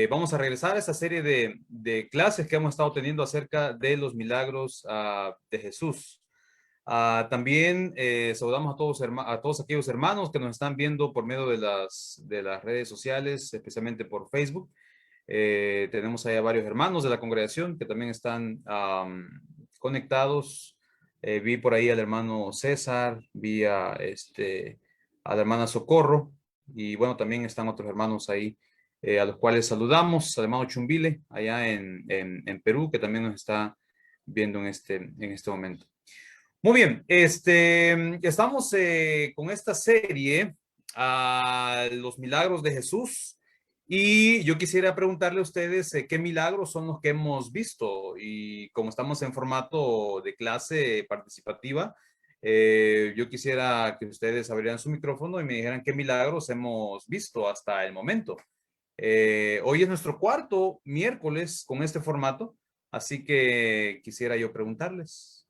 Vamos a regresar a esta serie de clases que hemos estado teniendo acerca de los milagros de Jesús. También saludamos a todos aquellos hermanos que nos están viendo por medio de las redes sociales, especialmente por Facebook. Tenemos ahí a varios hermanos de la congregación que también están conectados. Vi por ahí al hermano César, vi a la hermana Socorro, y bueno, también están otros hermanos ahí a los cuales saludamos, al hermano Chumbile, allá en Perú, que también nos está viendo en este momento. Muy bien, estamos con esta serie a los milagros de Jesús, y yo quisiera preguntarle a ustedes qué milagros son los que hemos visto, y como estamos en formato de clase participativa, yo quisiera que ustedes abrieran su micrófono y me dijeran qué milagros hemos visto hasta el momento. Hoy es nuestro cuarto miércoles con este formato, así que quisiera yo preguntarles,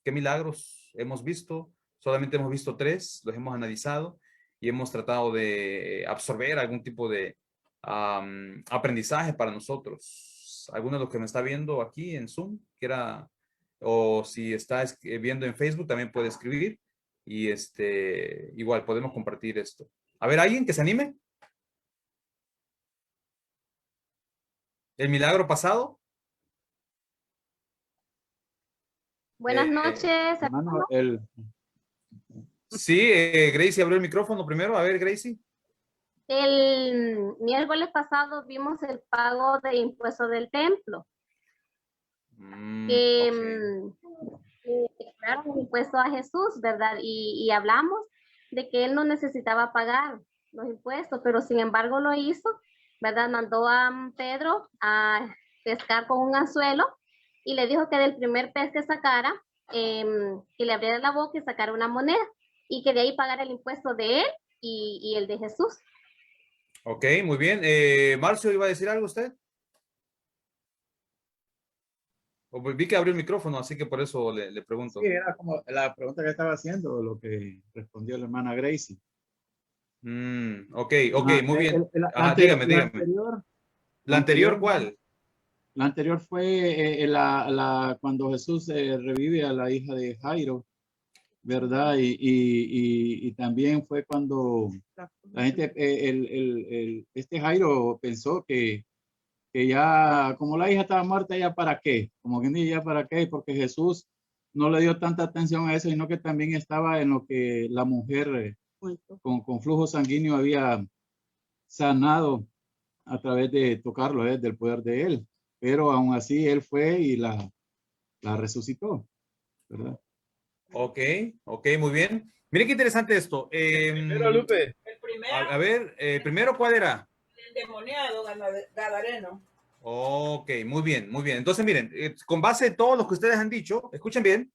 ¿qué milagros hemos visto? Solamente hemos visto 3, los hemos analizado y hemos tratado de absorber algún tipo de aprendizaje para nosotros. ¿Alguno de los que me está viendo aquí en Zoom quiera, o si está viendo en Facebook, también puede escribir y igual podemos compartir esto? A ver, ¿alguien que se anime? ¿El milagro pasado? Buenas noches, Hermano, hermano. Sí, Gracie abrió el micrófono primero. A ver, Gracie. El miércoles pasado vimos el pago de impuestos del templo. Que declararon el impuesto a Jesús, ¿verdad? Y hablamos de que él no necesitaba pagar los impuestos, pero sin embargo lo hizo, ¿verdad? Mandó a Pedro a pescar con un anzuelo y le dijo que del primer pez que sacara, que le abriera la boca y sacara una moneda, y que de ahí pagara el impuesto de él y el de Jesús. Ok, muy bien. Marcio, ¿iba a decir algo usted? Vi que abrió el micrófono, así que por eso le pregunto. Sí, era como la pregunta que estaba haciendo, lo que respondió la hermana Gracie. Ok, muy El- bien. el- la, Ajá, anterior, dígame. ¿La anterior cuál? la anterior fue cuando Jesús revive a la hija de Jairo, ¿verdad? Y también fue cuando la gente, este Jairo pensó que ya, como la hija estaba muerta, ya para qué, como que ni ya para qué, porque Jesús no le dio tanta atención a eso, sino que también estaba en lo que la mujer con flujo sanguíneo había sanado a través de tocarlo, del poder de él. Pero aún así él fue y la resucitó, ¿verdad? Ok, muy bien. Mire qué interesante esto. Primero, Lupe. El primero, A ver, primero, ¿cuál era? el endemoniado gadareno. Ok, muy bien, muy bien. Entonces, miren, con base en todo lo que ustedes han dicho, escuchen bien,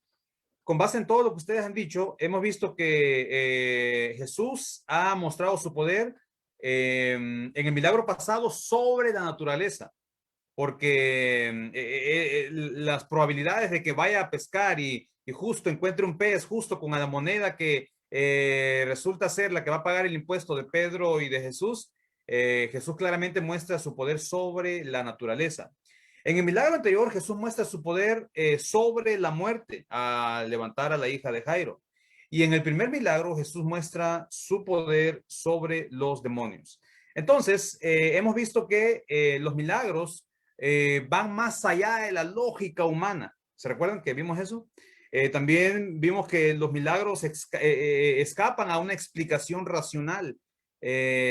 con base en todo lo que ustedes han dicho, hemos visto que Jesús ha mostrado su poder en el milagro pasado sobre la naturaleza, porque las probabilidades de que vaya a pescar y justo encuentre un pez, justo con la moneda que resulta ser la que va a pagar el impuesto de Pedro y de Jesús, Jesús claramente muestra su poder sobre la naturaleza. En el milagro anterior, Jesús muestra su poder sobre la muerte al levantar a la hija de Jairo. Y en el primer milagro, Jesús muestra su poder sobre los demonios. Entonces, hemos visto que los milagros van más allá de la lógica humana. ¿Se recuerdan que vimos eso? También vimos que los milagros escapan a una explicación racional.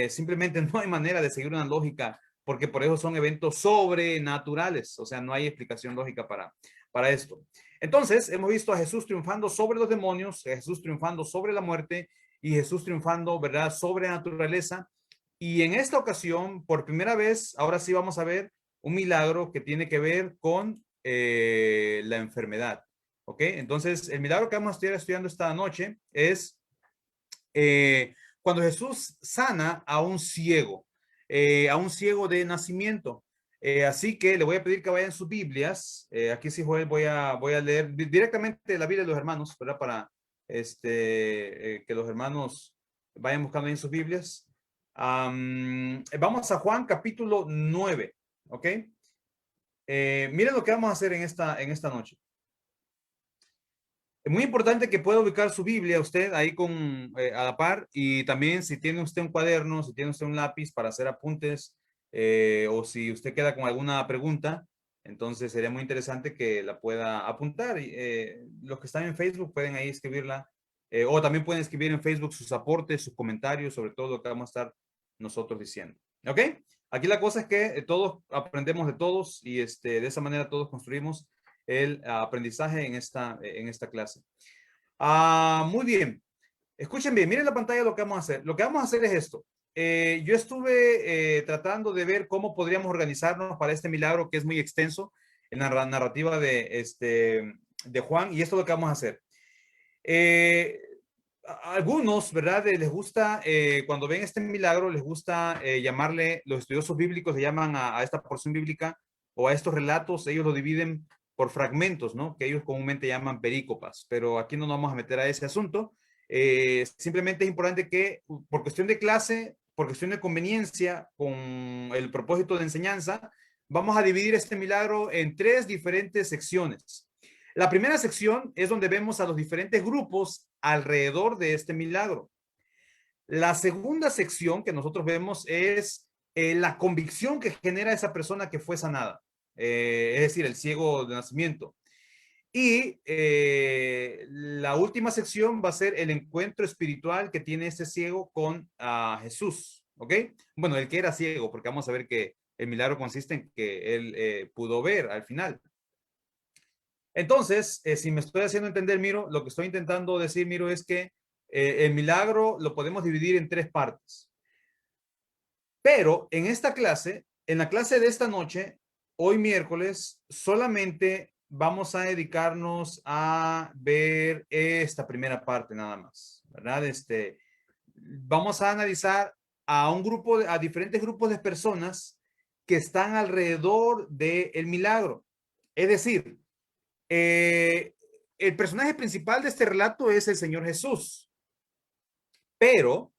Simplemente no hay manera de seguir una lógica, porque por eso son eventos sobrenaturales. O sea, no hay explicación lógica para esto. Entonces, hemos visto a Jesús triunfando sobre los demonios, a Jesús triunfando sobre la muerte y Jesús triunfando, ¿verdad?, sobre la naturaleza. Y en esta ocasión, por primera vez, ahora sí vamos a ver un milagro que tiene que ver con la enfermedad. ¿Ok? Entonces, el milagro que vamos a estar estudiando esta noche es cuando Jesús sana a un ciego de nacimiento. Así que le voy a pedir que vayan sus Biblias. Aquí sí, Joel, voy a leer directamente la Biblia de los hermanos, ¿verdad? Para que los hermanos vayan buscando en sus Biblias. Vamos a Juan capítulo 9, ¿ok? Miren lo que vamos a hacer en esta noche. Es muy importante que pueda ubicar su Biblia usted ahí a la par, y también si tiene usted un cuaderno, si tiene usted un lápiz para hacer apuntes, o si usted queda con alguna pregunta, entonces sería muy interesante que la pueda apuntar. Los que están en Facebook pueden ahí escribirla, o también pueden escribir en Facebook sus aportes, sus comentarios sobre todo lo que vamos a estar nosotros diciendo. ¿Ok? Aquí la cosa es que todos aprendemos de todos, y de esa manera todos construimos el aprendizaje en esta clase. Muy bien. Escuchen bien, miren la pantalla lo que vamos a hacer. Lo que vamos a hacer es esto. Yo estuve tratando de ver cómo podríamos organizarnos para este milagro que es muy extenso en la narrativa de Juan, y esto es lo que vamos a hacer. A algunos, ¿verdad? Les gusta, cuando ven este milagro, les gusta llamarle, los estudiosos bíblicos le llaman a esta porción bíblica o a estos relatos, ellos lo dividen por fragmentos, ¿no? Que ellos comúnmente llaman perícopas, pero aquí no nos vamos a meter a ese asunto. Simplemente es importante que, por cuestión de clase, por cuestión de conveniencia, con el propósito de enseñanza, vamos a dividir este milagro en 3 diferentes secciones. La primera sección es donde vemos a los diferentes grupos alrededor de este milagro. La segunda sección que nosotros vemos es la convicción que genera esa persona que fue sanada, es decir, el ciego de nacimiento. Y la última sección va a ser el encuentro espiritual que tiene este ciego con Jesús, ¿ok? Bueno, el que era ciego, porque vamos a ver que el milagro consiste en que él pudo ver al final. Entonces, si me estoy haciendo entender, Miro, lo que estoy intentando decir, Miro, es que el milagro lo podemos dividir en 3 partes. Pero en esta clase, en la clase de esta noche, hoy miércoles, solamente vamos a dedicarnos a ver esta primera parte nada más, ¿verdad? Vamos a analizar a diferentes grupos de personas que están alrededor del milagro. Es decir, el personaje principal de este relato es el Señor Jesús, pero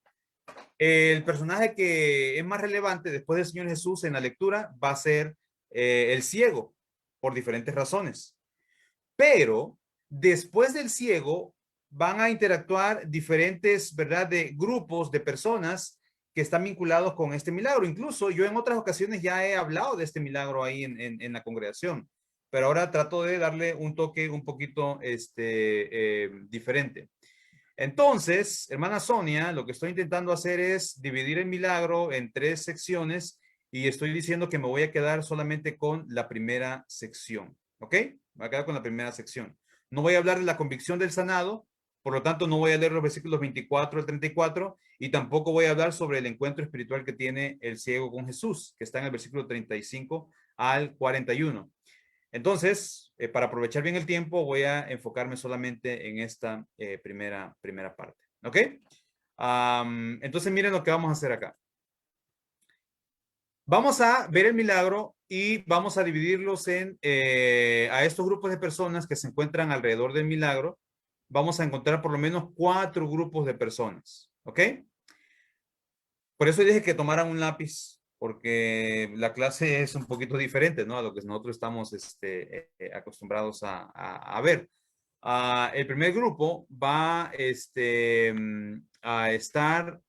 el personaje que es más relevante después del Señor Jesús en la lectura va a ser el ciego, por diferentes razones. Pero después del ciego van a interactuar diferentes, ¿verdad?, de grupos de personas que están vinculados con este milagro. Incluso yo en otras ocasiones ya he hablado de este milagro ahí en la congregación, pero ahora trato de darle un toque un poquito diferente. Entonces, hermana Sonia, lo que estoy intentando hacer es dividir el milagro en 3 secciones, y estoy diciendo que me voy a quedar solamente con la primera sección, ¿ok? Me voy a quedar con la primera sección. No voy a hablar de la convicción del sanado, por lo tanto no voy a leer los versículos 24 al 34, y tampoco voy a hablar sobre el encuentro espiritual que tiene el ciego con Jesús, que está en el versículo 35 al 41. Entonces, para aprovechar bien el tiempo, voy a enfocarme solamente en esta primera parte. ¿Ok? Entonces, miren lo que vamos a hacer acá. Vamos a ver el milagro y vamos a dividirlos a estos grupos de personas que se encuentran alrededor del milagro. Vamos a encontrar por lo menos 4 grupos de personas. ¿Ok? Por eso dije que tomaran un lápiz, porque la clase es un poquito diferente, ¿no?, a lo que nosotros estamos acostumbrados a ver. El primer grupo va a estar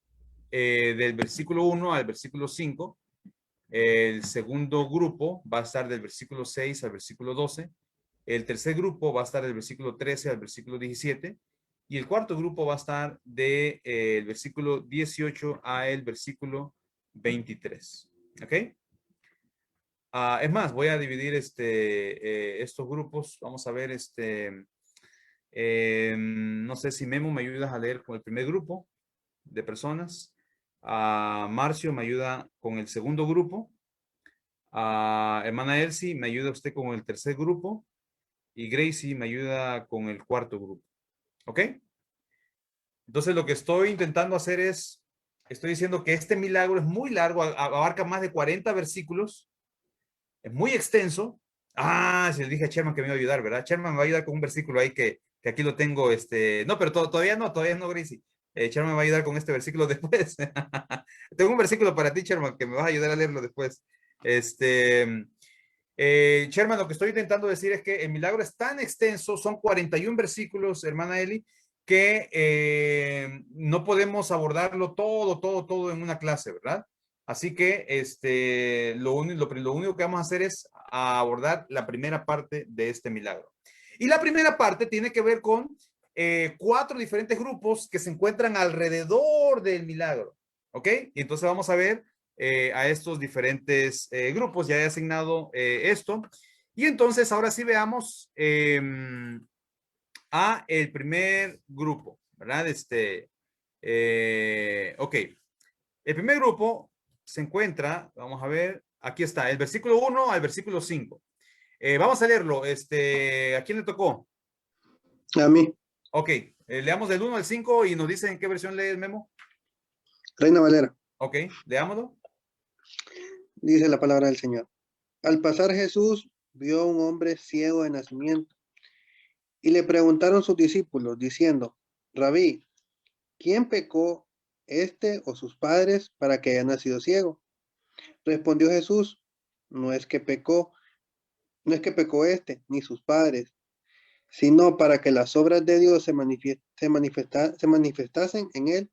del versículo 1 al versículo 5. El segundo grupo va a estar del versículo 6 al versículo 12. El tercer grupo va a estar del versículo 13 al versículo 17. Y el cuarto grupo va a estar del versículo 18 al versículo 23. ¿Ok? Es más, voy a dividir estos grupos. Vamos a ver, no sé si Memo me ayudas a leer con el primer grupo de personas. Marcio me ayuda con el segundo grupo. Hermana Elsie, me ayuda usted con el tercer grupo. Y Gracie me ayuda con el cuarto grupo. ¿Ok? Entonces lo que estoy intentando hacer es, estoy diciendo que este milagro es muy largo, abarca más de 40 versículos, es muy extenso. Si le dije a Sherman que me iba a ayudar, ¿verdad? Sherman me va a ayudar con un versículo ahí que aquí lo tengo, no, pero todavía no, Gracie. Sherman me va a ayudar con este versículo después. Tengo un versículo para ti, Sherman, que me vas a ayudar a leerlo después. Sherman, lo que estoy intentando decir es que el milagro es tan extenso, son 41 versículos, hermana Eli, que no podemos abordarlo todo en una clase, ¿verdad? Así que lo único que vamos a hacer es abordar la primera parte de este milagro. Y la primera parte tiene que ver con 4 diferentes grupos que se encuentran alrededor del milagro, ¿ok? Y entonces vamos a ver a estos diferentes grupos. Ya he asignado esto. Y entonces ahora sí veamos a el primer grupo, ¿verdad? Ok. El primer grupo se encuentra, vamos a ver, aquí está, el versículo 1 al versículo 5. Vamos a leerlo. ¿A quién le tocó? A mí, Ok, leamos del 1 al 5 y nos dicen en qué versión lee el memo. Reina Valera, Ok, leámoslo. dice la palabra del Señor. Al pasar Jesús vio a un hombre ciego de nacimiento y le preguntaron sus discípulos diciendo, Rabí, ¿quién pecó, este o sus padres, para que haya nacido ciego? Respondió Jesús, no es que pecó, no es que pecó este, ni sus padres, sino para que las obras de Dios se manifestasen en él.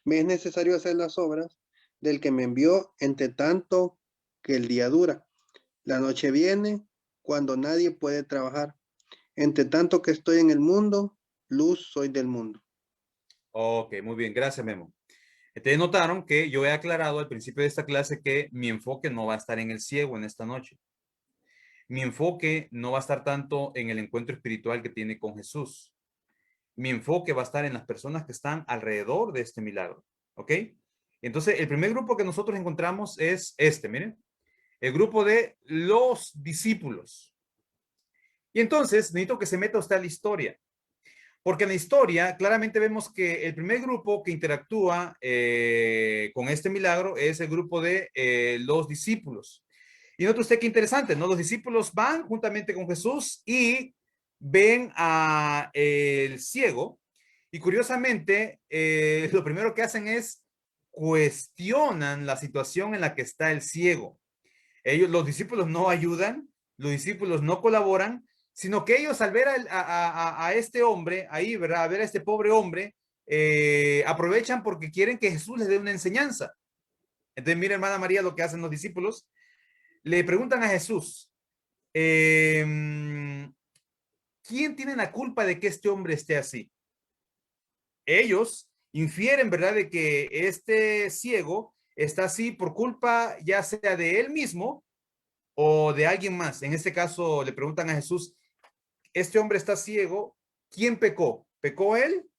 Me es necesario hacer las obras del que me envió, entre tanto que el día dura. La noche viene cuando nadie puede trabajar. Entre tanto que estoy en el mundo, luz soy del mundo. Ok, muy bien, gracias, Memo. Ustedes notaron que yo he aclarado al principio de esta clase que mi enfoque no va a estar en el ciego en esta noche. Mi enfoque no va a estar tanto en el encuentro espiritual que tiene con Jesús. Mi enfoque va a estar en las personas que están alrededor de este milagro. ¿Ok? Entonces, el primer grupo que nosotros encontramos es miren, el grupo de los discípulos. Y entonces, necesito que se meta usted a la historia. Porque en la historia claramente vemos que el primer grupo que interactúa con este milagro es el grupo de los discípulos. Y nota usted qué interesante, ¿no? Los discípulos van juntamente con Jesús y ven a el ciego. Y curiosamente, lo primero que hacen es cuestionan la situación en la que está el ciego. Los discípulos no ayudan, los discípulos no colaboran, sino que ellos al ver a este hombre ahí, ¿verdad? A ver a este pobre hombre, aprovechan porque quieren que Jesús les dé una enseñanza. Entonces, mira, hermana María, lo que hacen los discípulos. Le preguntan a Jesús, ¿quién tiene la culpa de que este hombre esté así? Ellos infieren, ¿verdad?, de que este ciego está así por culpa ya sea de él mismo o de alguien más. En este caso le preguntan a Jesús, este hombre está ciego, ¿quién pecó? ¿Pecó él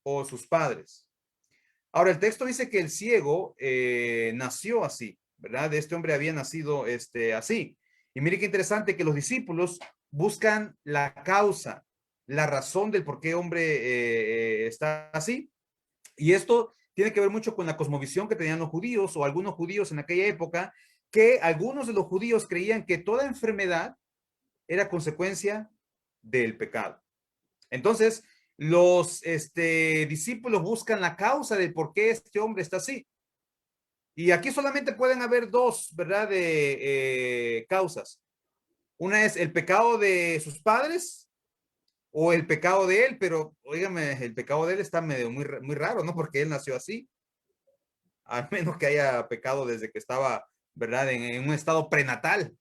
o sus padres? Ahora, el texto dice que el ciego nació así, ¿verdad? Este hombre había nacido así. Y mire qué interesante que los discípulos buscan la causa, la razón del por qué hombre está así. Y esto tiene que ver mucho con la cosmovisión que tenían los judíos o algunos judíos en aquella época, que algunos de los judíos creían que toda enfermedad era consecuencia del pecado. Entonces, los discípulos buscan la causa de por qué este hombre está así. Y aquí solamente pueden haber dos, ¿verdad? De causas. Una es el pecado de sus padres o el pecado de él, pero óigame, el pecado de él está medio muy raro, ¿no? Porque él nació así. Al menos que haya pecado desde que estaba, ¿verdad? En un estado prenatal.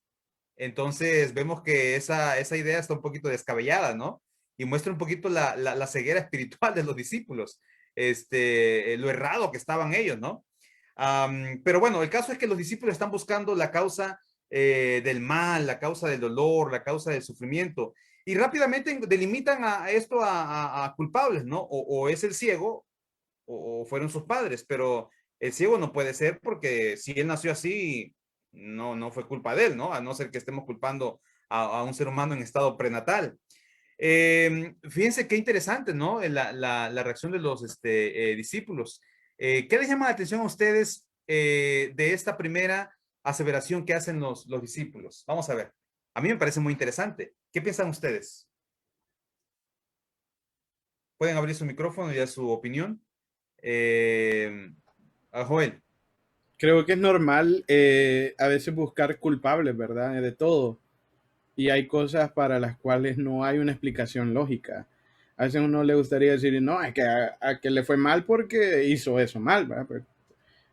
Entonces vemos que esa idea está un poquito descabellada, ¿no? Y muestra un poquito la ceguera espiritual de los discípulos, lo errado que estaban ellos, ¿no? Pero bueno, el caso es que los discípulos están buscando la causa del mal, la causa del dolor, la causa del sufrimiento, y rápidamente delimitan a esto a culpables, ¿no? O es el ciego o fueron sus padres, pero el ciego no puede ser porque si él nació así, no fue culpa de él, ¿no? A no ser que estemos culpando a un ser humano en estado prenatal. Fíjense qué interesante, ¿no? La reacción de los discípulos. ¿Qué les llama la atención a ustedes de esta primera aseveración que hacen los discípulos? Vamos a ver. A mí me parece muy interesante. ¿Qué piensan ustedes? Pueden abrir su micrófono y dar su opinión. A Joel. Creo que es normal a veces buscar culpables, ¿verdad? De todo. Y hay cosas para las cuales no hay una explicación lógica. A veces a uno le gustaría decir, no, es que a que le fue mal porque hizo eso mal, ¿verdad?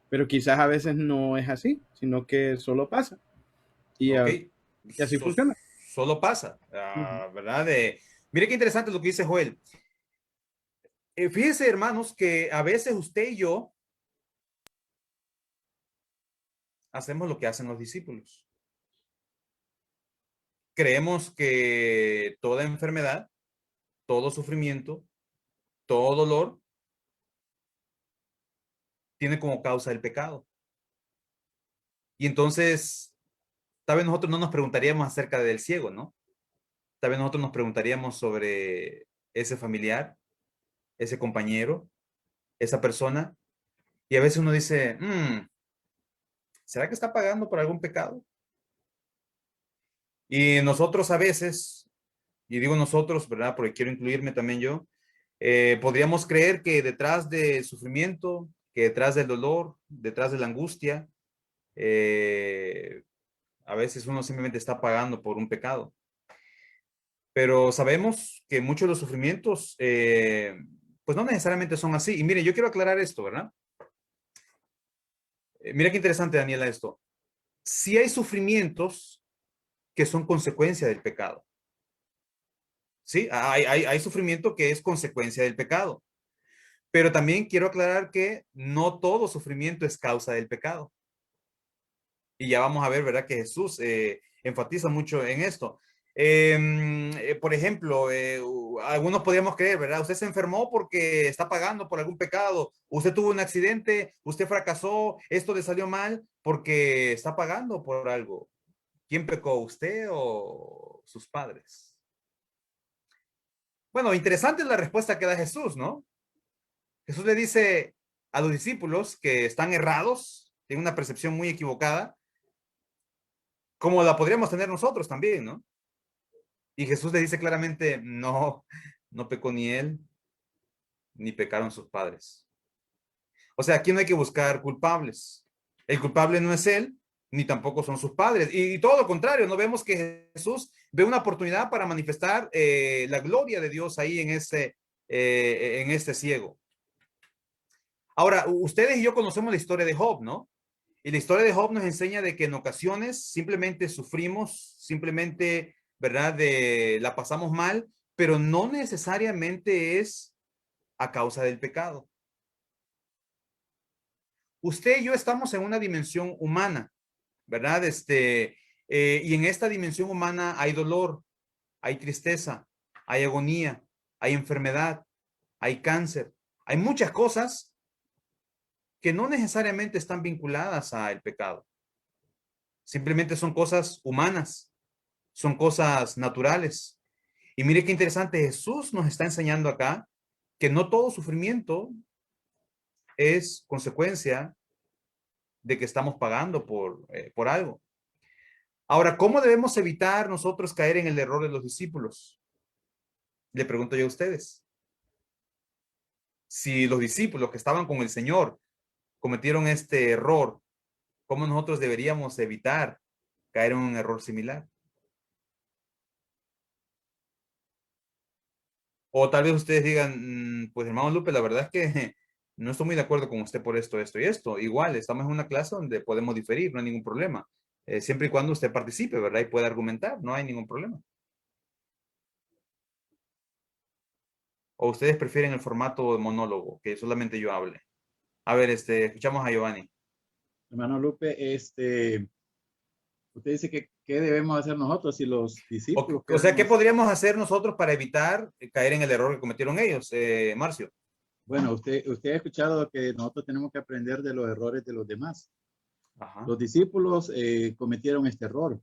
Pero quizás a veces no es así, sino que solo pasa. Y, Ok. y así So- funciona. Solo pasa, ¿verdad? Mire qué interesante lo que dice Joel. Fíjense, hermanos, que a veces usted y yo hacemos lo que hacen los discípulos. Creemos que toda enfermedad, todo sufrimiento, todo dolor tiene como causa el pecado. Y entonces, tal vez nosotros no nos preguntaríamos acerca del ciego, ¿no? Tal vez nosotros nos preguntaríamos sobre ese familiar, ese compañero, esa persona. Y a veces uno dice, ¿será que está pagando por algún pecado? Y nosotros a veces, y digo nosotros, ¿verdad? Porque quiero incluirme también yo, podríamos creer que detrás del sufrimiento, que detrás del dolor, detrás de la angustia, a veces uno simplemente está pagando por un pecado. Pero sabemos que muchos de los sufrimientos, pues no necesariamente son así. Y mire, yo quiero aclarar esto, ¿verdad? Mira qué interesante, Daniela, esto. Sí hay sufrimientos que son consecuencia del pecado. Sí, hay sufrimiento que es consecuencia del pecado. Pero también quiero aclarar que no todo sufrimiento es causa del pecado. Y ya vamos a ver, ¿verdad? Que Jesús enfatiza mucho en esto. Por ejemplo, algunos podríamos creer, ¿verdad? Usted se enfermó porque está pagando por algún pecado. Usted tuvo un accidente, usted fracasó, esto le salió mal porque está pagando por algo. ¿Quién pecó, usted o sus padres? Bueno, interesante es la respuesta que da Jesús, ¿no? Jesús le dice a los discípulos que están errados, tienen una percepción muy equivocada, como la podríamos tener nosotros también, ¿no? Y Jesús le dice claramente, no, no pecó ni él, ni pecaron sus padres. O sea, aquí no hay que buscar culpables. El culpable no es él, ni tampoco son sus padres. Y todo lo contrario, no vemos que Jesús ve una oportunidad para manifestar la gloria de Dios ahí en este ciego. Ahora, ustedes y yo conocemos la historia de Job, ¿no? Y la historia de Job nos enseña de que en ocasiones simplemente sufrimos, simplemente, ¿verdad? La pasamos mal, pero no necesariamente es a causa del pecado. Usted y yo estamos en una dimensión humana, ¿verdad? Y en esta dimensión humana hay dolor, hay tristeza, hay agonía, hay enfermedad, hay cáncer, hay muchas cosas que no necesariamente están vinculadas al pecado. Simplemente son cosas humanas, son cosas naturales. Y mire qué interesante, Jesús nos está enseñando acá que no todo sufrimiento es consecuencia de que estamos pagando por algo. Ahora, ¿cómo debemos evitar nosotros caer en el error de los discípulos? Le pregunto yo a ustedes. Si los discípulos que estaban con el Señor cometieron este error, ¿cómo nosotros deberíamos evitar caer en un error similar? O tal vez ustedes digan, pues hermano Lupe, la verdad es que no estoy muy de acuerdo con usted por esto, esto y esto. Igual, estamos en una clase donde podemos diferir, no hay ningún problema. Siempre y cuando usted participe, ¿verdad? Y pueda argumentar, no hay ningún problema. ¿O ustedes prefieren el formato de monólogo, que solamente yo hable? A ver, escuchamos a Giovanni. Hermano Lupe, usted dice que qué debemos hacer nosotros si los discípulos O sea, ¿qué queremos... podríamos hacer nosotros para evitar caer en el error que cometieron ellos, Marcio? Bueno, usted ha escuchado que nosotros tenemos que aprender de los errores de los demás. Ajá. Los discípulos cometieron este error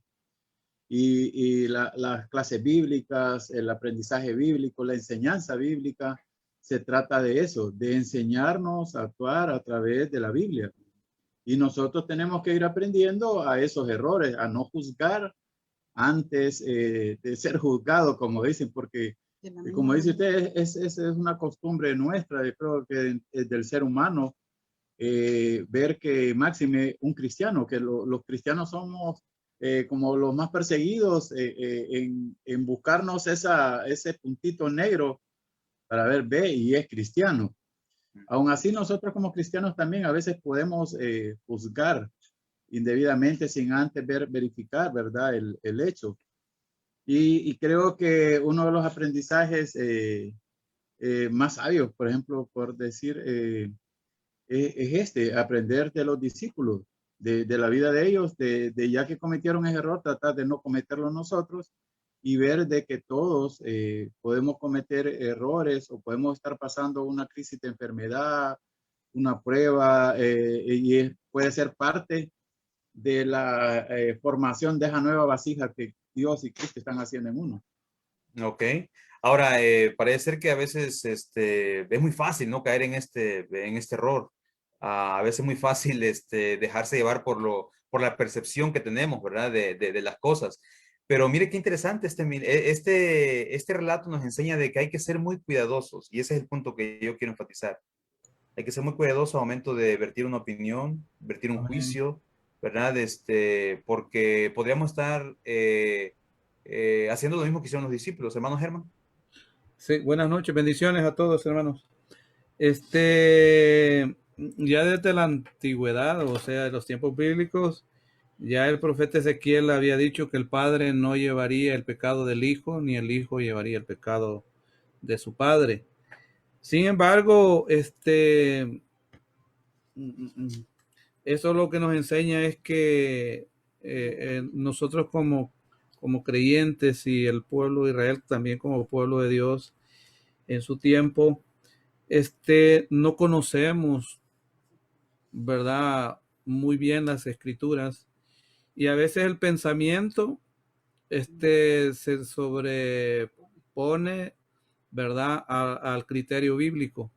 y las clases bíblicas, el aprendizaje bíblico, la enseñanza bíblica, se trata de eso, de enseñarnos a actuar a través de la Biblia. Y nosotros tenemos que ir aprendiendo a esos errores, a no juzgar antes de ser juzgado, como dicen, porque Y como dice usted, es una costumbre nuestra, yo creo que del ser humano, ver que máxime un cristiano, que los cristianos somos como los más perseguidos en buscarnos ese puntito negro para ver, ve, y es cristiano. Aún así, nosotros como cristianos también a veces podemos juzgar indebidamente sin antes verificar, ¿verdad? El hecho. Y creo que uno de los aprendizajes más sabios, por ejemplo, por decir, es aprender de los discípulos, de la vida de ellos, de ya que cometieron ese error, tratar de no cometerlo nosotros y ver de que todos podemos cometer errores o podemos estar pasando una crisis de enfermedad, una prueba, puede ser parte de la formación de esa nueva vasija que Dios y Cristo están haciendo en uno. Ok. Ahora, parece ser que a veces es muy fácil, ¿no? Caer en este error. A veces es muy fácil dejarse llevar por la percepción que tenemos, ¿verdad? De las cosas. Pero mire qué interesante este relato nos enseña de que hay que ser muy cuidadosos. Y ese es el punto que yo quiero enfatizar. Hay que ser muy cuidadosos al momento de vertir una opinión, vertir un juicio, ¿verdad? Porque podríamos estar haciendo lo mismo que hicieron los discípulos. Hermano Germán. Sí, buenas noches, bendiciones a todos, hermanos. Ya desde la antigüedad, o sea, de los tiempos bíblicos, ya el profeta Ezequiel había dicho que el padre no llevaría el pecado del hijo, ni el hijo llevaría el pecado de su padre. Sin embargo, eso lo que nos enseña es que nosotros como creyentes y el pueblo de Israel también como pueblo de Dios en su tiempo, no conocemos, ¿verdad? Muy bien las escrituras y a veces el pensamiento se sobrepone, ¿verdad? Al criterio bíblico.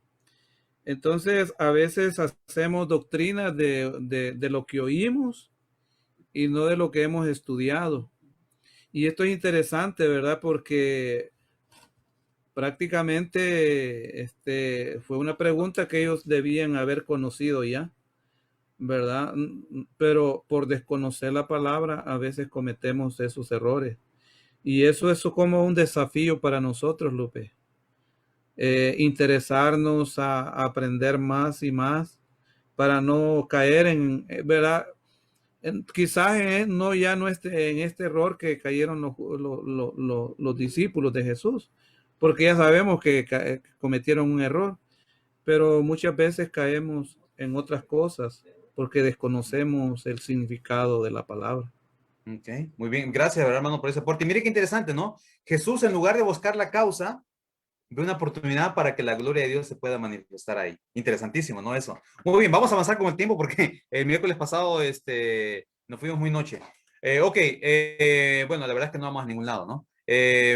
Entonces, a veces hacemos doctrinas de lo que oímos y no de lo que hemos estudiado. Y esto es interesante, ¿verdad? Porque prácticamente fue una pregunta que ellos debían haber conocido ya, ¿verdad? Pero por desconocer la palabra, a veces cometemos esos errores. Y eso es como un desafío para nosotros, Lupe. Interesarnos a aprender más y más para no caer ¿verdad? Quizás no ya no en este error que cayeron los discípulos de Jesús, porque ya sabemos que cometieron un error, pero muchas veces caemos en otras cosas porque desconocemos el significado de la palabra. Ok, muy bien. Gracias, hermano, por ese aporte. Y mire qué interesante, ¿no? Jesús, en lugar de buscar la causa, ve una oportunidad para que la gloria de Dios se pueda manifestar ahí. Interesantísimo, ¿no? Eso. Muy bien, vamos a avanzar con el tiempo porque el miércoles pasado nos fuimos muy noche. Ok, bueno, la verdad es que no vamos a ningún lado, ¿no?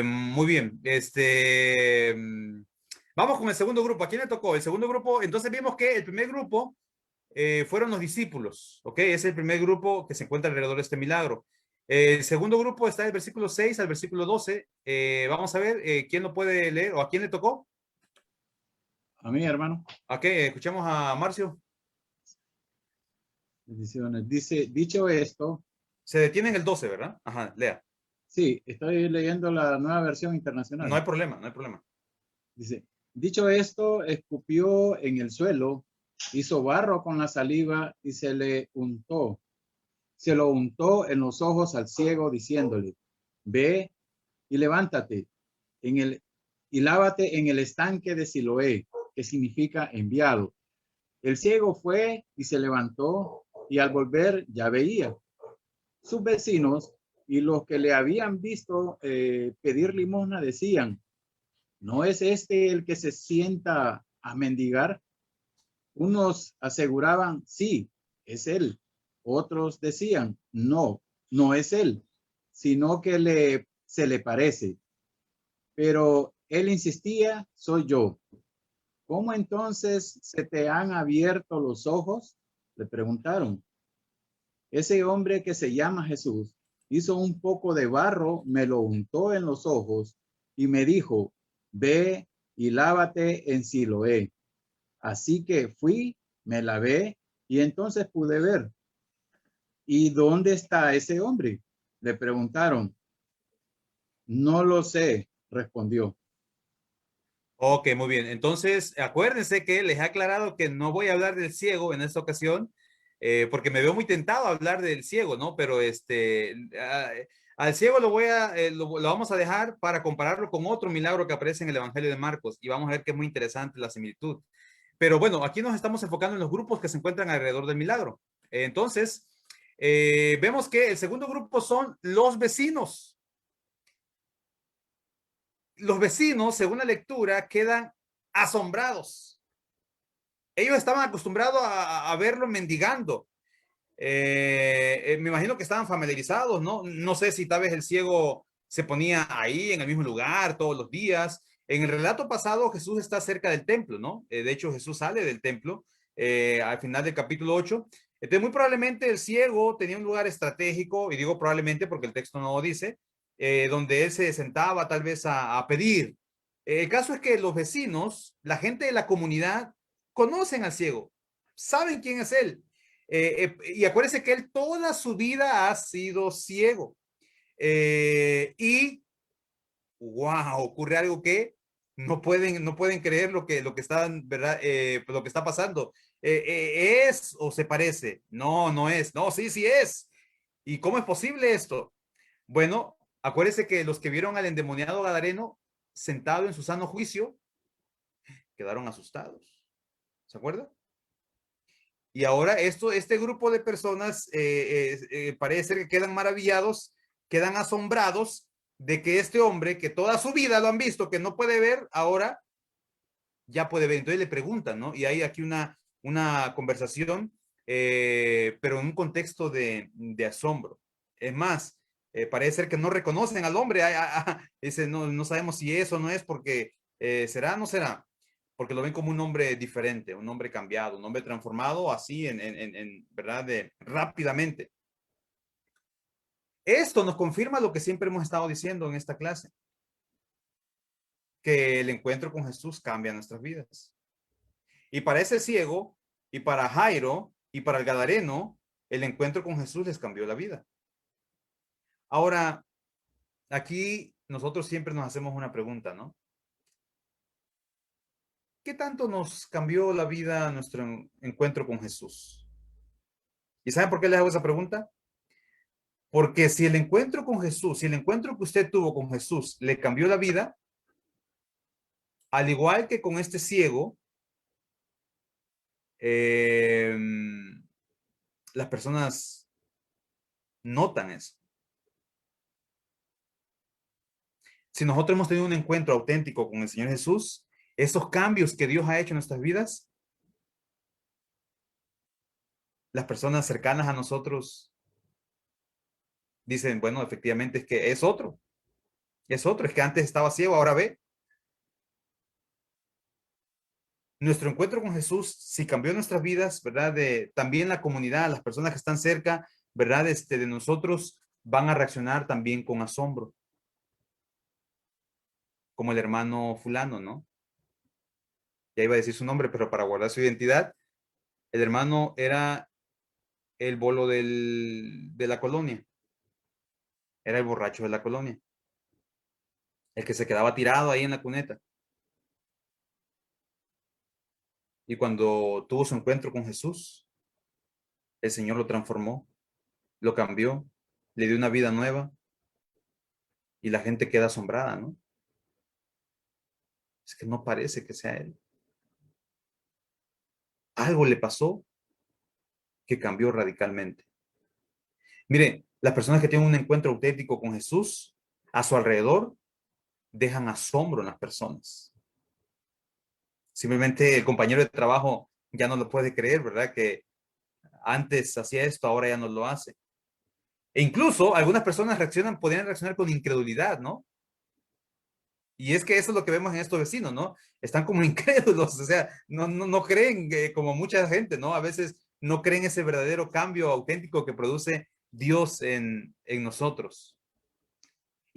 Muy bien, vamos con el segundo grupo. ¿A quién le tocó? El segundo grupo, entonces vimos que el primer grupo fueron los discípulos, ¿ok? Es el primer grupo que se encuentra alrededor de este milagro. El segundo grupo está del versículo 6 al versículo 12. Vamos a ver quién lo puede leer o a quién le tocó. A mí, hermano. Ok, escuchamos a Marcio. Bendiciones. Dice, dicho esto. Se detiene en el 12, ¿verdad? Ajá, lea. Sí, estoy leyendo la nueva versión internacional. No hay problema, no hay problema. Dice, dicho esto, escupió en el suelo, hizo barro con la saliva y se le untó. Se lo untó en los ojos al ciego, diciéndole, ve y levántate y lávate en el estanque de Siloé, que significa enviado. El ciego fue y se levantó, y al volver ya veía. Sus vecinos y los que le habían visto pedir limosna decían, ¿no es este el que se sienta a mendigar? Unos aseguraban, sí, es él. Otros decían, no, no es él, sino que se le parece. Pero él insistía, soy yo. ¿Cómo entonces se te han abierto los ojos? Le preguntaron. Ese hombre que se llama Jesús hizo un poco de barro, me lo untó en los ojos y me dijo, ve y lávate en Siloé. Así que fui, me lavé y entonces pude ver. ¿Y dónde está ese hombre? Le preguntaron. No lo sé, respondió. Ok, muy bien. Entonces, acuérdense que les he aclarado que no voy a hablar del ciego en esta ocasión, porque me veo muy tentado a hablar del ciego, ¿no? Pero al ciego lo vamos a dejar para compararlo con otro milagro que aparece en el Evangelio de Marcos y vamos a ver que es muy interesante la similitud. Pero bueno, aquí nos estamos enfocando en los grupos que se encuentran alrededor del milagro. Entonces, vemos que el segundo grupo son los vecinos. Los vecinos, según la lectura, quedan asombrados. Ellos estaban acostumbrados a verlo mendigando. Me imagino que estaban familiarizados, ¿no? No sé si tal vez el ciego se ponía ahí en el mismo lugar todos los días. En el relato pasado, Jesús está cerca del templo, ¿no? De hecho, Jesús sale del templo al final del capítulo 8. Entonces, muy probablemente el ciego tenía un lugar estratégico, y digo probablemente porque el texto no lo dice, donde él se sentaba tal vez a pedir. El caso es que los vecinos, la gente de la comunidad, conocen al ciego, saben quién es él. Y acuérdense que él toda su vida ha sido ciego. Y, wow, ocurre algo que no pueden creer lo que están, ¿verdad? Lo que está pasando. ¿Es o se parece? No, no es. No, sí, sí es. ¿Y cómo es posible esto? Bueno, acuérdense que los que vieron al endemoniado gadareno sentado en su sano juicio quedaron asustados. ¿Se acuerdan? Y ahora este grupo de personas parece que quedan maravillados, quedan asombrados de que este hombre, que toda su vida lo han visto, que no puede ver, ahora ya puede ver. Entonces le preguntan, ¿no? Y hay aquí una conversación, pero en un contexto de asombro. Es más, parece ser que no reconocen al hombre. Dice, no sabemos si es o no es, porque será o no será, porque lo ven como un hombre diferente, un hombre cambiado, un hombre transformado así ¿verdad? Rápidamente. Esto nos confirma lo que siempre hemos estado diciendo en esta clase, que el encuentro con Jesús cambia nuestras vidas. Y para ese ciego, y para Jairo, y para el gadareno, el encuentro con Jesús les cambió la vida. Ahora, aquí nosotros siempre nos hacemos una pregunta, ¿no? ¿Qué tanto nos cambió la vida nuestro encuentro con Jesús? ¿Y saben por qué les hago esa pregunta? Porque si el encuentro con Jesús, si el encuentro que usted tuvo con Jesús le cambió la vida, al igual que con este ciego, las personas notan eso. Si nosotros hemos tenido un encuentro auténtico con el Señor Jesús, esos cambios que Dios ha hecho en nuestras vidas, las personas cercanas a nosotros dicen, bueno, efectivamente es que es otro, es que antes estaba ciego, ahora ve. Nuestro encuentro con Jesús, si cambió nuestras vidas, ¿verdad? También la comunidad, las personas que están cerca, ¿verdad? De nosotros van a reaccionar también con asombro. Como el hermano fulano, ¿no? Ya iba a decir su nombre, pero para guardar su identidad, el hermano era el bolo de la colonia. Era el borracho de la colonia. El que se quedaba tirado ahí en la cuneta. Y cuando tuvo su encuentro con Jesús, el Señor lo transformó, lo cambió, le dio una vida nueva y la gente queda asombrada, ¿no? Es que no parece que sea él. Algo le pasó que cambió radicalmente. Mire, las personas que tienen un encuentro auténtico con Jesús a su alrededor dejan asombro en las personas. Simplemente el compañero de trabajo ya no lo puede creer, ¿verdad? Que antes hacía esto, ahora ya no lo hace. E incluso algunas personas podrían reaccionar con incredulidad, ¿no? Y es que eso es lo que vemos en estos vecinos, ¿no? Están como incrédulos, o sea, no creen como mucha gente, ¿no? A veces no creen ese verdadero cambio auténtico que produce Dios en nosotros.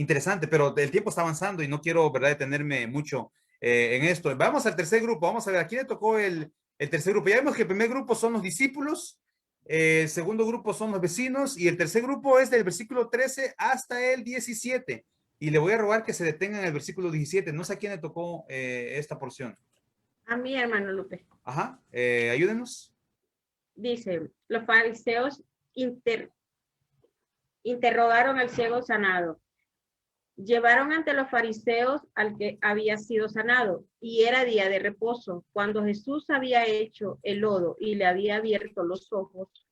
Interesante, pero el tiempo está avanzando y no quiero, ¿verdad?, detenerme mucho en esto. Vamos al tercer grupo. Vamos a ver, ¿a quién le tocó el tercer grupo? Ya vemos que el primer grupo son los discípulos, el segundo grupo son los vecinos y el tercer grupo es del versículo 13 hasta el 17. Y le voy a rogar que se detenga en el versículo 17. No sé a quién le tocó esta porción. A mí, hermano Lupe. Ajá, ayúdenos. Dice, los fariseos interrogaron al ciego sanado. Llevaron ante los fariseos al que había sido sanado, y era día de reposo. Cuando Jesús había hecho el lodo y le había abierto los ojos,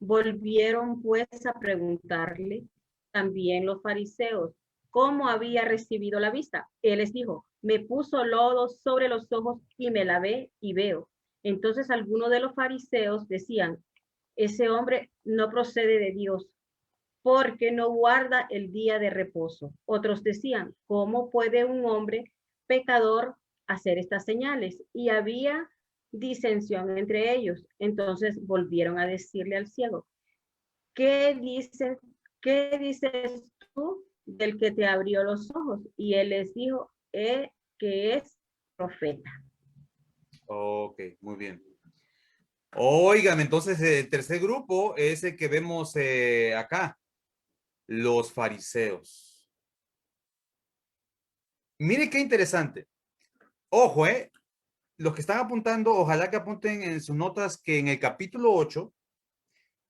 volvieron pues a preguntarle también los fariseos cómo había recibido la vista. Él les dijo, me puso lodo sobre los ojos y me lavé y veo. Entonces algunos de los fariseos decían, ese hombre no procede de Dios, porque no guarda el día de reposo. Otros decían, ¿cómo puede un hombre pecador hacer estas señales? Y había disensión entre ellos. Entonces volvieron a decirle al ciego, ¿qué dices tú del que te abrió los ojos? Y él les dijo, que es profeta. Ok, muy bien. Oigan, entonces el tercer grupo es el que vemos acá, los fariseos. Mire qué interesante. Ojo, los que están apuntando, ojalá que apunten en sus notas que en el capítulo 8,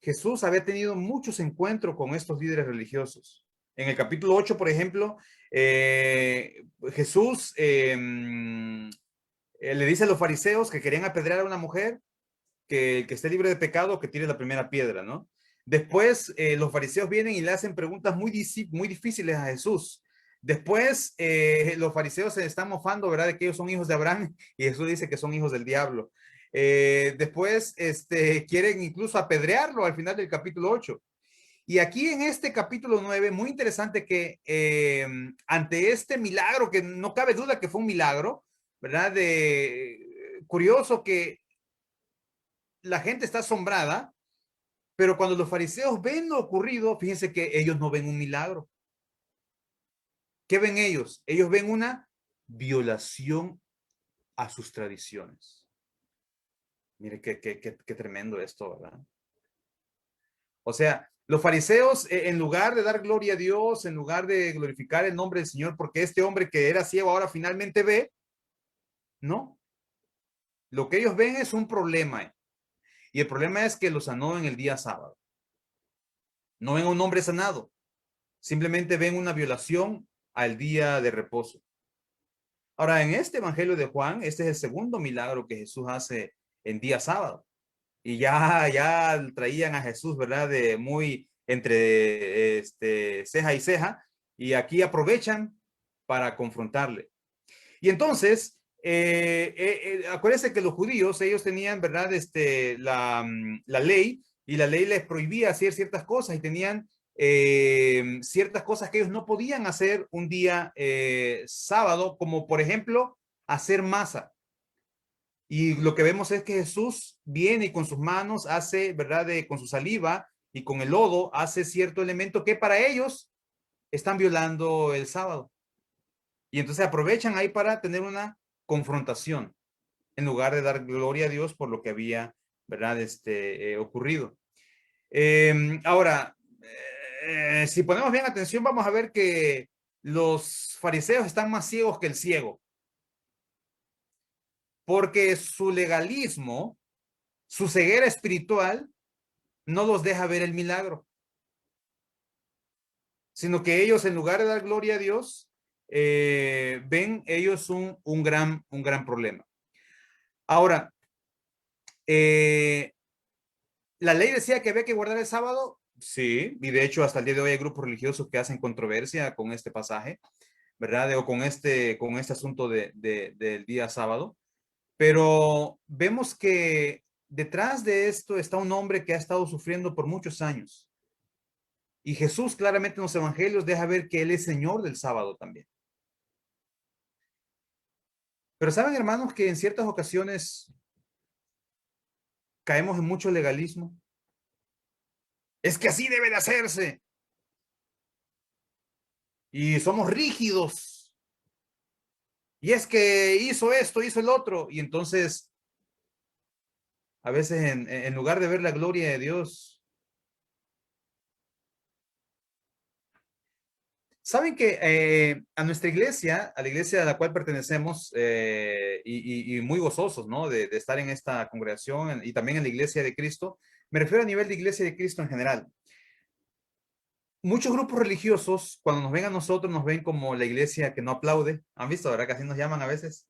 Jesús había tenido muchos encuentros con estos líderes religiosos. En el capítulo 8, por ejemplo, Jesús le dice a los fariseos que querían apedrear a una mujer, que esté libre de pecado, que tire la primera piedra, ¿no? Después, los fariseos vienen y le hacen preguntas muy difíciles a Jesús. Después, los fariseos se están mofando, ¿verdad?, de que ellos son hijos de Abraham, y Jesús dice que son hijos del diablo. Después, quieren incluso apedrearlo al final del capítulo 8. Y aquí en este capítulo 9, muy interesante que ante este milagro, que no cabe duda que fue un milagro, ¿verdad? Curioso que la gente está asombrada, pero cuando los fariseos ven lo ocurrido, fíjense que ellos no ven un milagro. ¿Qué ven ellos? Ellos ven una violación a sus tradiciones. Mire qué tremendo esto, ¿verdad? O sea, los fariseos, en lugar de dar gloria a Dios, en lugar de glorificar el nombre del Señor, porque este hombre que era ciego ahora finalmente ve, ¿no? Lo que ellos ven es un problema. Y el problema es que lo sanó en el día sábado. No ven a un hombre sanado. Simplemente ven una violación al día de reposo. Ahora, en este evangelio de Juan, este es el segundo milagro que Jesús hace en día sábado. Y ya traían a Jesús, ¿verdad? De muy entre ceja y ceja. Y aquí aprovechan para confrontarle. Y entonces, acuérdense que los judíos, ellos tenían, ¿verdad? La ley, y la ley les prohibía hacer ciertas cosas y tenían ciertas cosas que ellos no podían hacer un día sábado, como por ejemplo, hacer masa. Y lo que vemos es que Jesús viene y con sus manos hace, ¿verdad? Con su saliva y con el lodo hace cierto elemento que para ellos están violando el sábado. Y entonces aprovechan ahí para tener una confrontación en lugar de dar gloria a Dios por lo que había, ¿verdad? Ocurrido. Ahora, si ponemos bien atención, vamos a ver que los fariseos están más ciegos que el ciego. Porque su legalismo, su ceguera espiritual, no los deja ver el milagro. Sino que ellos, en lugar de dar gloria a Dios, ven ellos un gran problema. Ahora, la ley decía que había que guardar el sábado. Sí, y de hecho hasta el día de hoy hay grupos religiosos que hacen controversia con este pasaje, ¿verdad? O con este asunto del día sábado. Pero vemos que detrás de esto está un hombre que ha estado sufriendo por muchos años. Y Jesús claramente en los evangelios deja ver que Él es Señor del sábado también. Pero saben, hermanos, que en ciertas ocasiones caemos en mucho legalismo. Es que así debe de hacerse. y somos rígidos. Y es que hizo esto, hizo el otro. Y entonces, a veces en lugar de ver la gloria de Dios, saben que a nuestra iglesia, a la iglesia a la cual pertenecemos, y muy gozosos, ¿no? De estar en esta congregación y también en la iglesia de Cristo, me refiero a nivel de iglesia de Cristo en general. Muchos grupos religiosos, cuando nos ven a nosotros, nos ven como la iglesia que no aplaude. ¿Han visto, verdad? Que así nos llaman a veces.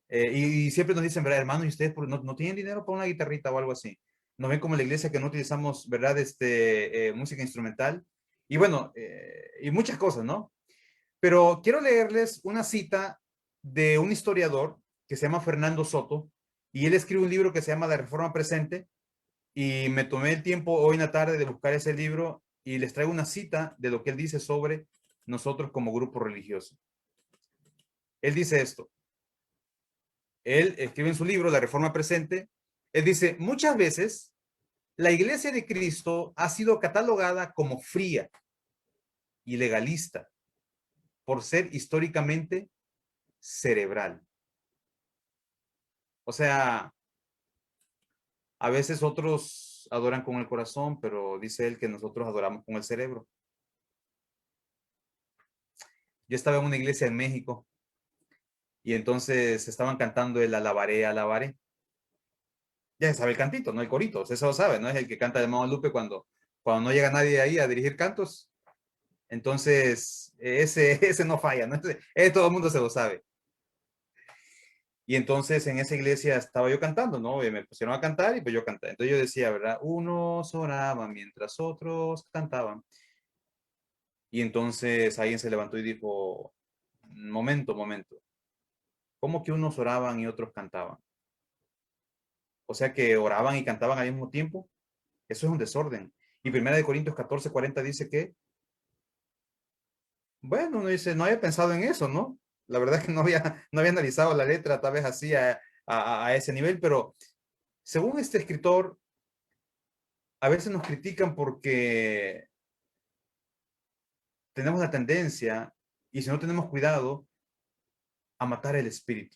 Y siempre nos dicen, ¿verdad, hermanos? ¿Y ustedes no tienen dinero para una guitarrita o algo así? Nos ven como la iglesia que no utilizamos, ¿verdad? Música instrumental. Y bueno, y muchas cosas, ¿no? Pero quiero leerles una cita de un historiador que se llama Fernando Soto, y él escribe un libro que se llama La Reforma Presente, y me tomé el tiempo hoy en la tarde de buscar ese libro y les traigo una cita de lo que él dice sobre nosotros como grupo religioso. Él dice esto. Él escribe en su libro, La Reforma Presente, él dice, muchas veces la Iglesia de Cristo ha sido catalogada como fría y legalista por ser históricamente cerebral. O sea, a veces otros adoran con el corazón, pero dice él que nosotros adoramos con el cerebro. Yo estaba en una iglesia en México y entonces estaban cantando el alabaré, alabaré. Ya se sabe el cantito, no el corito, eso lo sabe, ¿no? Es el que canta de Guadalupe cuando no llega nadie ahí a dirigir cantos. Entonces, ese no falla, ¿no? Todo el mundo se lo sabe. Y entonces en esa iglesia estaba yo cantando, ¿no? Y me pusieron a cantar y pues yo canté. Entonces yo decía, ¿verdad? Unos oraban mientras otros cantaban. Y entonces alguien se levantó y dijo, momento, momento. ¿Cómo que unos oraban y otros cantaban? O sea que oraban y cantaban al mismo tiempo. Eso es un desorden. Y 1 Corintios 14:40 dice que, bueno, uno dice, no había pensado en eso, ¿no? La verdad es que no había analizado la letra tal vez así a ese nivel, pero según este escritor, a veces nos critican porque tenemos la tendencia, y si no tenemos cuidado, a matar el espíritu.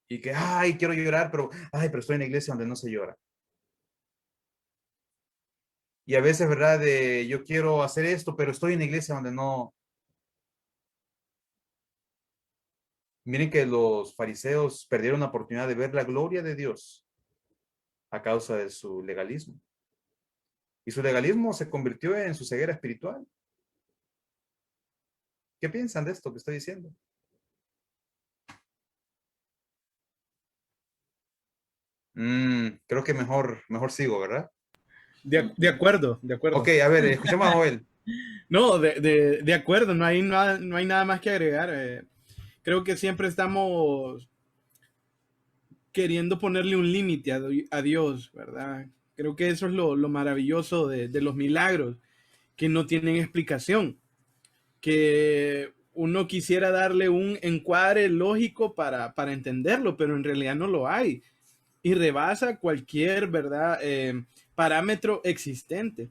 Y que, ay, quiero llorar, pero estoy en la iglesia donde no se llora. Y a veces, ¿verdad? Yo quiero hacer esto, pero estoy en la iglesia donde no. Miren que los fariseos perdieron la oportunidad de ver la gloria de Dios a causa de su legalismo. Y su legalismo se convirtió en su ceguera espiritual. ¿Qué piensan de esto que estoy diciendo? Creo que mejor sigo, ¿verdad? De acuerdo, de acuerdo. Ok, a ver, escuchemos a Joel. No, de acuerdo, no hay nada más que agregar. Creo que siempre estamos queriendo ponerle un límite a Dios, ¿verdad? Creo que eso es lo maravilloso de los milagros, que no tienen explicación, que uno quisiera darle un encuadre lógico para entenderlo, pero en realidad no lo hay y rebasa cualquier, ¿verdad? Parámetro existente.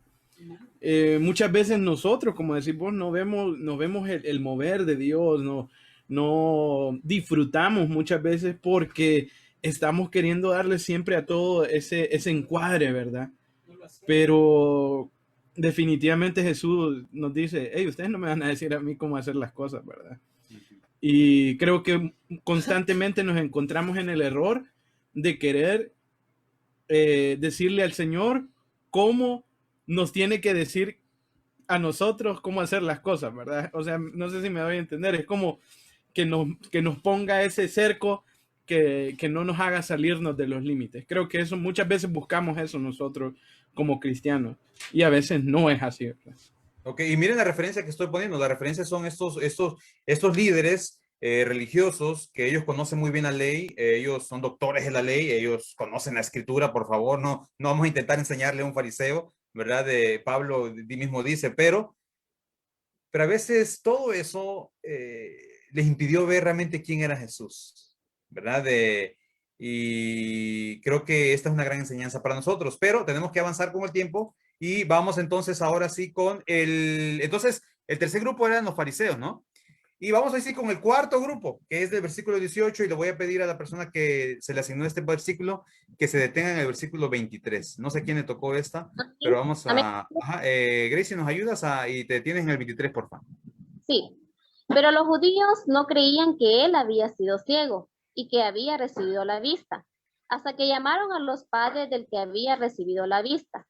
Muchas veces nosotros, como decís vos, no vemos el mover de Dios, no disfrutamos muchas veces porque estamos queriendo darle siempre a todo ese encuadre, ¿verdad? Pero definitivamente Jesús nos dice, hey, ustedes no me van a decir a mí cómo hacer las cosas, ¿verdad? Y creo que constantemente nos encontramos en el error de querer decirle al Señor cómo nos tiene que decir a nosotros cómo hacer las cosas, ¿verdad? O sea, no sé si me doy a entender, es como que nos ponga ese cerco que no nos haga salirnos de los límites. Creo que eso, muchas veces buscamos eso nosotros como cristianos y a veces no es así, ¿verdad? Ok, y miren la referencia que estoy poniendo. La referencia son estos líderes religiosos que ellos conocen muy bien la ley, ellos son doctores de la ley, ellos conocen la escritura, por favor, no vamos a intentar enseñarle a un fariseo, ¿verdad? Pablo mismo dice, pero a veces todo eso les impidió ver realmente quién era Jesús, ¿verdad? Y creo que esta es una gran enseñanza para nosotros, pero tenemos que avanzar con el tiempo y vamos entonces ahora sí con entonces El tercer grupo eran los fariseos, ¿no? Y vamos a decir con el cuarto grupo, que es del versículo 18, y le voy a pedir a la persona que se le asignó este versículo que se detenga en el versículo 23. No sé a quién le tocó esta, pero vamos Amén. a... Ajá, Gracie, ¿nos ayudas y te detienes en el 23, por favor? Sí, pero los judíos no creían que él había sido ciego y que había recibido la vista, hasta que llamaron a los padres del que había recibido la vista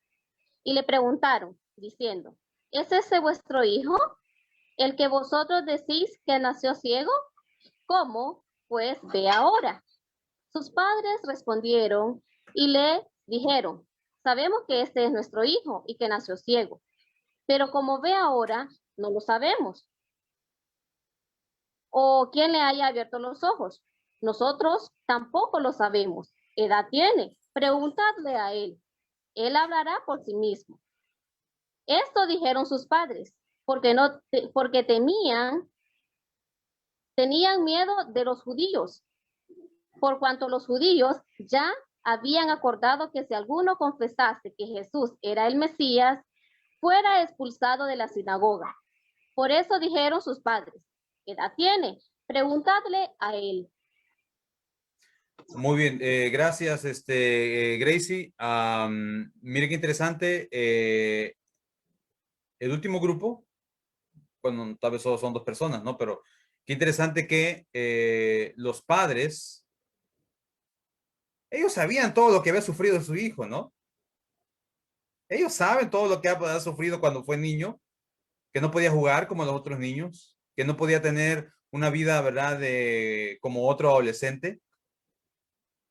y le preguntaron, diciendo, ¿es ese vuestro hijo, el que vosotros decís que nació ciego? ¿Cómo? Pues ve ahora. Sus padres respondieron y le dijeron, sabemos que este es nuestro hijo y que nació ciego, pero como ve ahora, no lo sabemos. ¿O quién le haya abierto los ojos? Nosotros tampoco lo sabemos. ¿Edad tiene? Preguntadle a él. Él hablará por sí mismo. Esto dijeron sus padres, porque tenían miedo de los judíos, por cuanto los judíos ya habían acordado que si alguno confesase que Jesús era el Mesías, fuera expulsado de la sinagoga. Por eso dijeron sus padres, ¿qué edad tiene? Preguntadle a él. Muy bien, gracias, Gracie. Mire qué interesante. El último grupo, bueno, tal vez solo son dos personas, ¿no? Pero qué interesante que los padres, ellos sabían todo lo que había sufrido su hijo, ¿no? Ellos saben todo lo que ha sufrido cuando fue niño, que no podía jugar como los otros niños, que no podía tener una vida, ¿verdad?, como otro adolescente.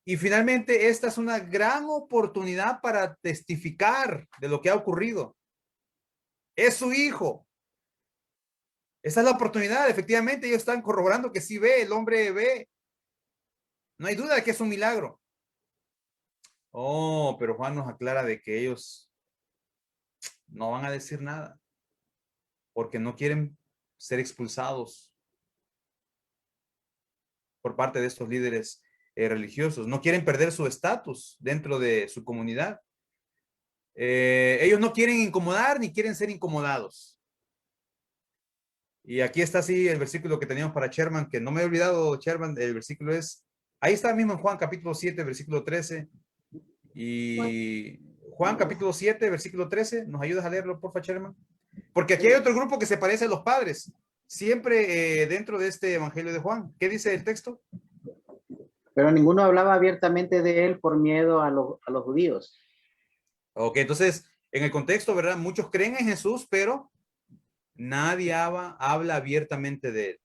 Y finalmente, esta es una gran oportunidad para testificar de lo que ha ocurrido. Es su hijo. Esa es la oportunidad. Efectivamente, ellos están corroborando que sí ve, el hombre ve. No hay duda de que es un milagro. Oh, pero Juan nos aclara de que ellos no van a decir nada porque no quieren ser expulsados por parte de estos líderes religiosos. No quieren perder su estatus dentro de su comunidad. Ellos no quieren incomodar ni quieren ser incomodados. Y aquí está así el versículo que teníamos para Sherman, que no me he olvidado, Sherman, el versículo es, ahí está mismo en Juan capítulo 7, versículo 13. Y Juan capítulo 7, versículo 13, ¿nos ayudas a leerlo, porfa, Sherman? Porque aquí hay otro grupo que se parece a los padres, siempre dentro de este evangelio de Juan. ¿Qué dice el texto? Pero ninguno hablaba abiertamente de él por miedo a los judíos. Ok, entonces, en el contexto, ¿verdad? Muchos creen en Jesús, pero nadie habla abiertamente de él.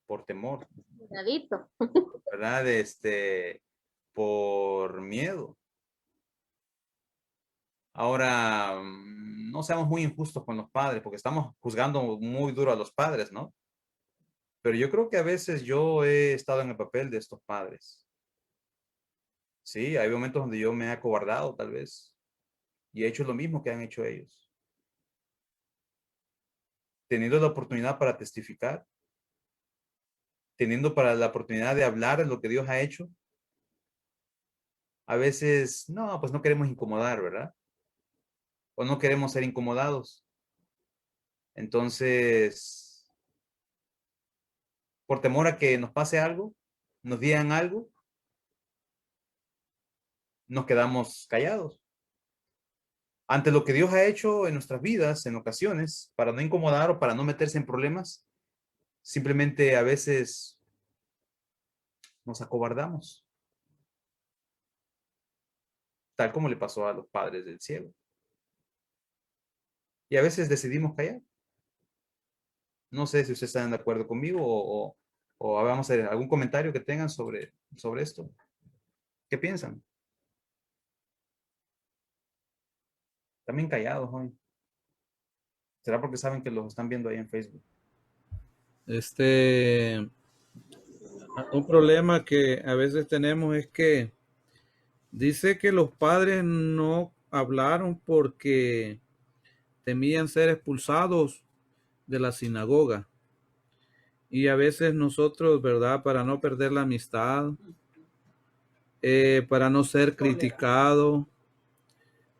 Por temor. Cuidadito. ¿Verdad? Por miedo. Ahora, no seamos muy injustos con los padres, porque estamos juzgando muy duro a los padres, ¿no? Pero yo creo que a veces yo he estado en el papel de estos padres. Sí, hay momentos donde yo me he acobardado, tal vez, y he hecho lo mismo que han hecho ellos. Teniendo la oportunidad para testificar, teniendo para la oportunidad de hablar de lo que Dios ha hecho, a veces, no, pues no queremos incomodar, ¿verdad? O no queremos ser incomodados. Entonces, por temor a que nos pase algo, nos digan algo, nos quedamos callados. Ante lo que Dios ha hecho en nuestras vidas, en ocasiones, para no incomodar o para no meterse en problemas, simplemente a veces nos acobardamos. Tal como le pasó a los padres del cielo. Y a veces decidimos callar. No sé si ustedes están de acuerdo conmigo o vamos a ver algún comentario que tengan sobre esto. ¿Qué piensan? También callados hoy. ¿Será porque saben que los están viendo ahí en Facebook? Un problema que a veces tenemos es que dice que los padres no hablaron porque temían ser expulsados de la sinagoga. Y a veces nosotros, ¿verdad? Para no perder la amistad, para no ser criticado,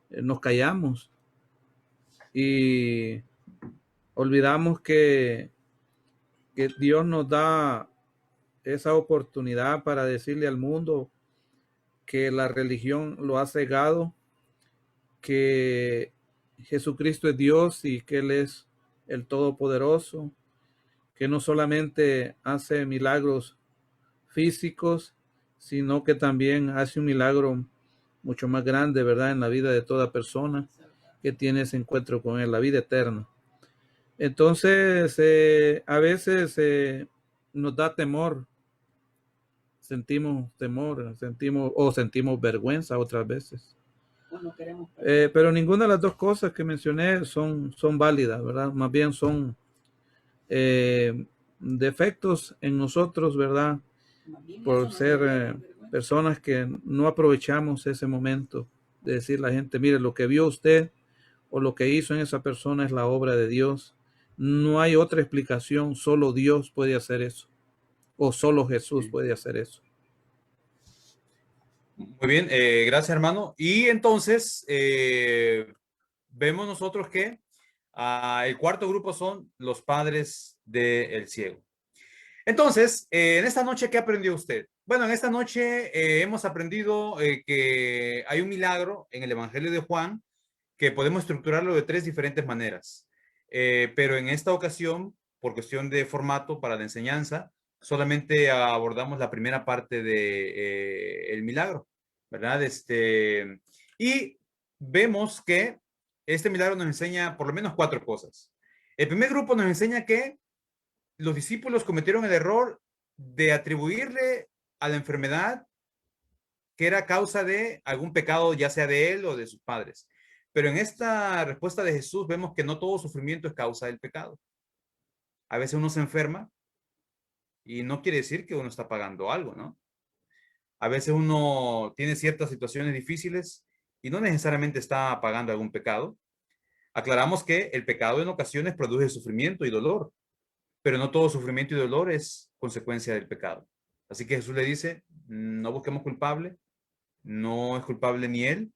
nos callamos. Y olvidamos que Dios nos da esa oportunidad para decirle al mundo que la religión lo ha cegado, que Jesucristo es Dios y que Él es el Todopoderoso, que no solamente hace milagros físicos, sino que también hace un milagro mucho más grande, ¿verdad?, en la vida de toda persona que tiene ese encuentro con Él, la vida eterna. Entonces, a veces nos da temor, sentimos temor, sentimos vergüenza otras veces. No queremos. Pero ninguna de las dos cosas que mencioné son válidas, ¿verdad? Más bien son defectos en nosotros, ¿verdad? Por ser personas que no aprovechamos ese momento de decirle a la gente, mire, lo que vio usted o lo que hizo en esa persona es la obra de Dios. No hay otra explicación, solo Dios puede hacer eso. O solo Jesús puede hacer eso. Muy bien, gracias hermano. Y entonces vemos nosotros que el cuarto grupo son los padres del ciego. Entonces, en esta noche, ¿qué aprendió usted? Bueno, en esta noche hemos aprendido que hay un milagro en el Evangelio de Juan que podemos estructurarlo de tres diferentes maneras. Pero en esta ocasión, por cuestión de formato para la enseñanza, solamente abordamos la primera parte de el milagro, ¿verdad? Y vemos que este milagro nos enseña por lo menos cuatro cosas. El primer grupo nos enseña que los discípulos cometieron el error de atribuirle a la enfermedad que era causa de algún pecado, ya sea de él o de sus padres. Pero en esta respuesta de Jesús vemos que no todo sufrimiento es causa del pecado. A veces uno se enferma y no quiere decir que uno está pagando algo, ¿no? A veces uno tiene ciertas situaciones difíciles y no necesariamente está pagando algún pecado. Aclaramos que el pecado en ocasiones produce sufrimiento y dolor, pero no todo sufrimiento y dolor es consecuencia del pecado. Así que Jesús le dice, no busquemos culpable, no es culpable ni él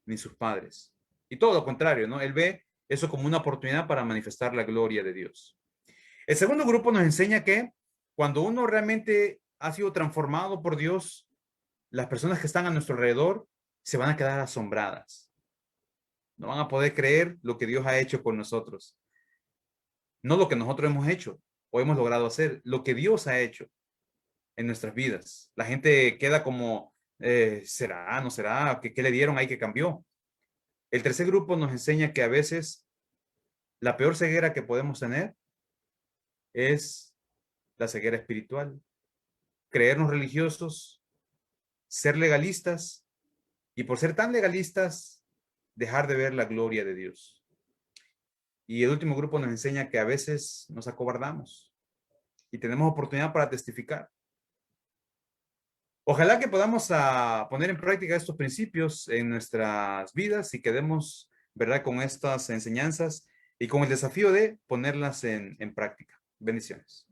ni sus padres. Y todo lo contrario, ¿no? Él ve eso como una oportunidad para manifestar la gloria de Dios. El segundo grupo nos enseña que cuando uno realmente ha sido transformado por Dios, las personas que están a nuestro alrededor se van a quedar asombradas. No van a poder creer lo que Dios ha hecho con nosotros. No lo que nosotros hemos hecho o hemos logrado hacer, lo que Dios ha hecho en nuestras vidas. La gente queda como, ¿será? ¿No será? ¿Qué le dieron ahí que cambió? El tercer grupo nos enseña que a veces la peor ceguera que podemos tener es la ceguera espiritual. Creernos religiosos, ser legalistas y por ser tan legalistas, dejar de ver la gloria de Dios. Y el último grupo nos enseña que a veces nos acobardamos y tenemos oportunidad para testificar. Ojalá que podamos poner en práctica estos principios en nuestras vidas y quedemos, ¿verdad?, con estas enseñanzas y con el desafío de ponerlas en práctica. Bendiciones.